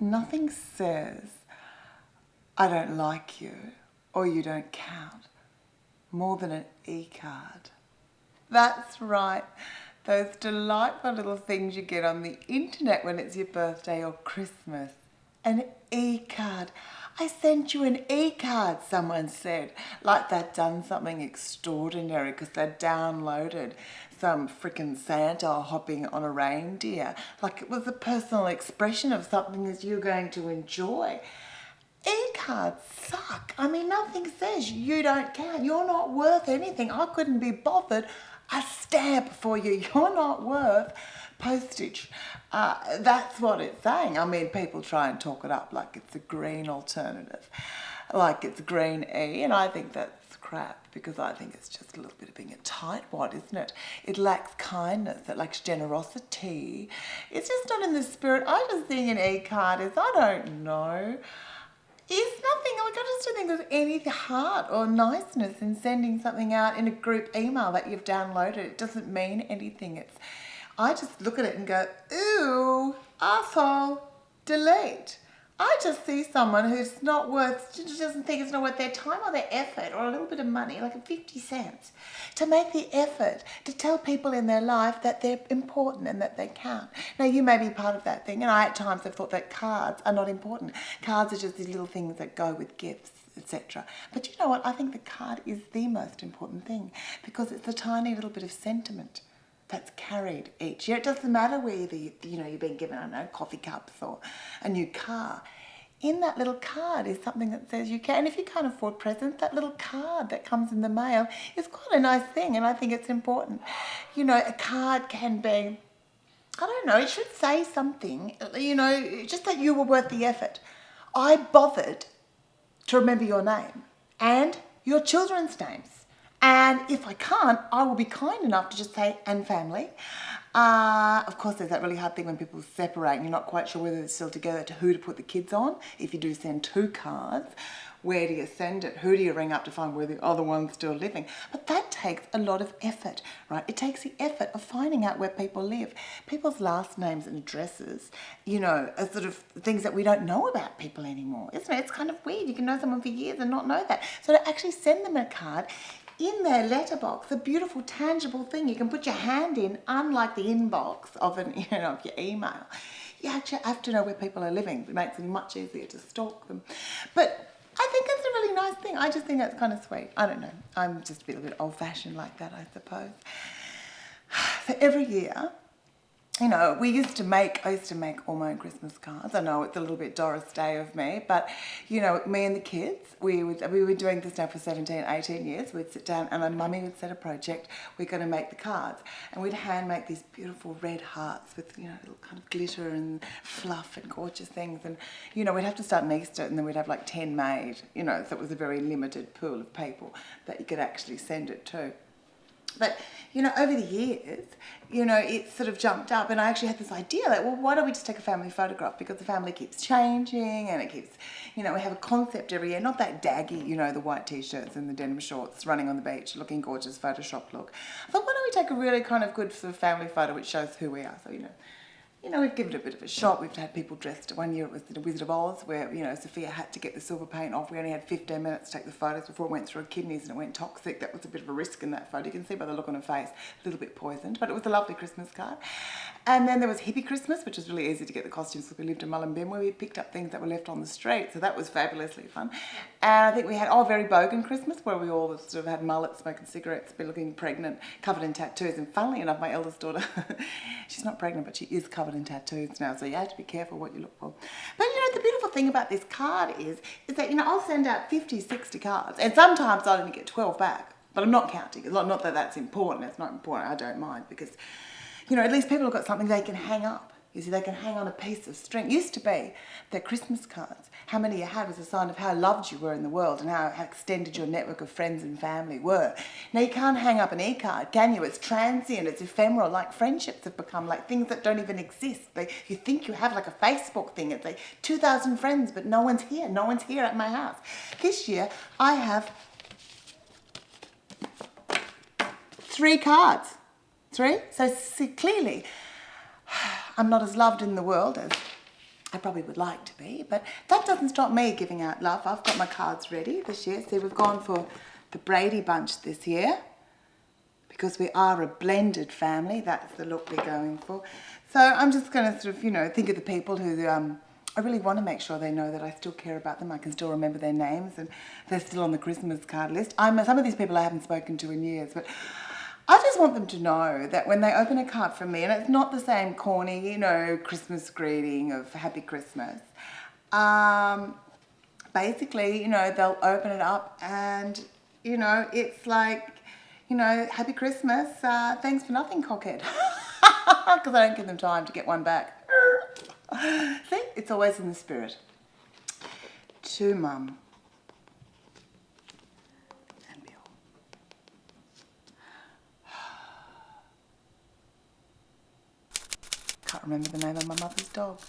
Nothing says I don't like you or you don't count more than an e-card. That's right. Those delightful little things you get on the internet when it's your birthday or Christmas. An e-card. I sent you an e-card, someone said, like they'd done something extraordinary because they'd downloaded some frickin' Santa hopping on a reindeer. Like it was a personal expression of something that you're going to enjoy. E-cards suck. I mean, nothing says you don't count. You're not worth anything. I couldn't be bothered a stamp for you. You're not worth postage. That's what it's saying. I mean, people try and talk it up like it's a green alternative, like it's green E, and I think that's crap because I think it's just a little bit of being a tightwad, isn't it? It lacks kindness, it lacks generosity. It's just not in the spirit. I just think an e-card is, I don't know, is nothing. Like, I just don't think there's any heart or niceness in sending something out in a group email that you've downloaded. It doesn't mean anything. I just look at it and go, ooh, asshole, delete. I just see someone who's not worth, just doesn't think it's not worth their time or their effort or a little bit of money, like 50 cents, to make the effort to tell people in their life that they're important and that they count. Now, you may be part of that thing, and I at times have thought that cards are not important. Cards are just these little things that go with gifts, etc. But you know what? I think the card is the most important thing because it's a tiny little bit of sentiment that's carried each year. It doesn't matter whether you've been given, I don't know, coffee cups or a new car. In that little card is something that says you can. And if you can't afford presents, that little card that comes in the mail is quite a nice thing, and I think it's important. You know, a card can be, I don't know, it should say something, just that you were worth the effort. I bothered to remember your name and your children's names. And if I can't, I will be kind enough to just say, and family. Of course, there's that really hard thing when people separate and you're not quite sure whether they're still together, to who to put the kids on. If you do send 2 cards, where do you send it? Who do you ring up to find where the other one's still living? But that takes a lot of effort, right? It takes the effort of finding out where people live. People's last names and addresses, are sort of things that we don't know about people anymore, isn't it? It's kind of weird. You can know someone for years and not know that. So to actually send them a card, in their letterbox, a beautiful, tangible thing you can put your hand in, unlike the inbox of of your email. You actually have to know where people are living. It makes it much easier to stalk them. But I think it's a really nice thing. I just think that's kind of sweet. I don't know. I'm just a little bit old-fashioned like that, I suppose. So every year, I used to make all my own Christmas cards. I know it's a little bit Doris Day of me, but, me and the kids, we were doing this now for 17, 18 years. We'd sit down and my mummy would set a project. We're going to make the cards. And we'd hand make these beautiful red hearts with, little kind of glitter and fluff and gorgeous things. And, we'd have to start in Easter and then we'd have like 10 made, so it was a very limited pool of people that you could actually send it to. But, over the years, it sort of jumped up and I actually had this idea like, well, why don't we just take a family photograph? Because the family keeps changing and it keeps, we have a concept every year, not that daggy, the white t-shirts and the denim shorts running on the beach looking gorgeous Photoshop look. I thought, why don't we take a really kind of good sort of family photo which shows who we are? So, we've given it a bit of a shot. We've had people dressed. One year it was the Wizard of Oz, where, Sophia had to get the silver paint off. We only had 15 minutes to take the photos before it went through her kidneys and it went toxic. That was a bit of a risk in that photo. You can see by the look on her face, a little bit poisoned, but it was a lovely Christmas card. And then there was Hippie Christmas, which was really easy to get the costumes because we lived in Mullumbim, where we picked up things that were left on the street. So that was fabulously fun. And I think we had, Very Bogan Christmas, where we all sort of had mullets, smoking cigarettes, been looking pregnant, covered in tattoos. And funnily enough, my eldest daughter, she's not pregnant, but she is covered in tattoos now. So you have to be careful what you look for. But, the beautiful thing about this card is that, I'll send out 50, 60 cards. And sometimes I'll only get 12 back. But I'm not counting. It's not that that's important. It's not important. I don't mind because, at least people have got something they can hang up. You see, they can hang on a piece of string. It used to be that Christmas cards, how many you had was a sign of how loved you were in the world and how extended your network of friends and family were. Now, you can't hang up an e-card, can you? It's transient, it's ephemeral, like friendships have become, like things that don't even exist. You think you have like a Facebook thing. It's like 2,000 friends, but no one's here. No one's here at my house. This year, I have 3 cards. 3? So see, clearly, I'm not as loved in the world I probably would like to be, but that doesn't stop me giving out love. I've got my cards ready this year. See, we've gone for the Brady Bunch this year because we are a blended family. That's the look we're going for. So I'm just going to sort of, you know, think of the people who I really want to make sure they know that I still care about them. I can still remember their names and they're still on the Christmas card list. Some of these people I haven't spoken to in years, but I just want them to know that when they open a card from me, and it's not the same corny, you know, Christmas greeting of Happy Christmas. Basically, you know, they'll open it up and, you know, it's like, you know, Happy Christmas, thanks for nothing, cockhead. Because I don't give them time to get one back. See, it's always in the spirit. To Mum. Can't remember the name of my mother's dog.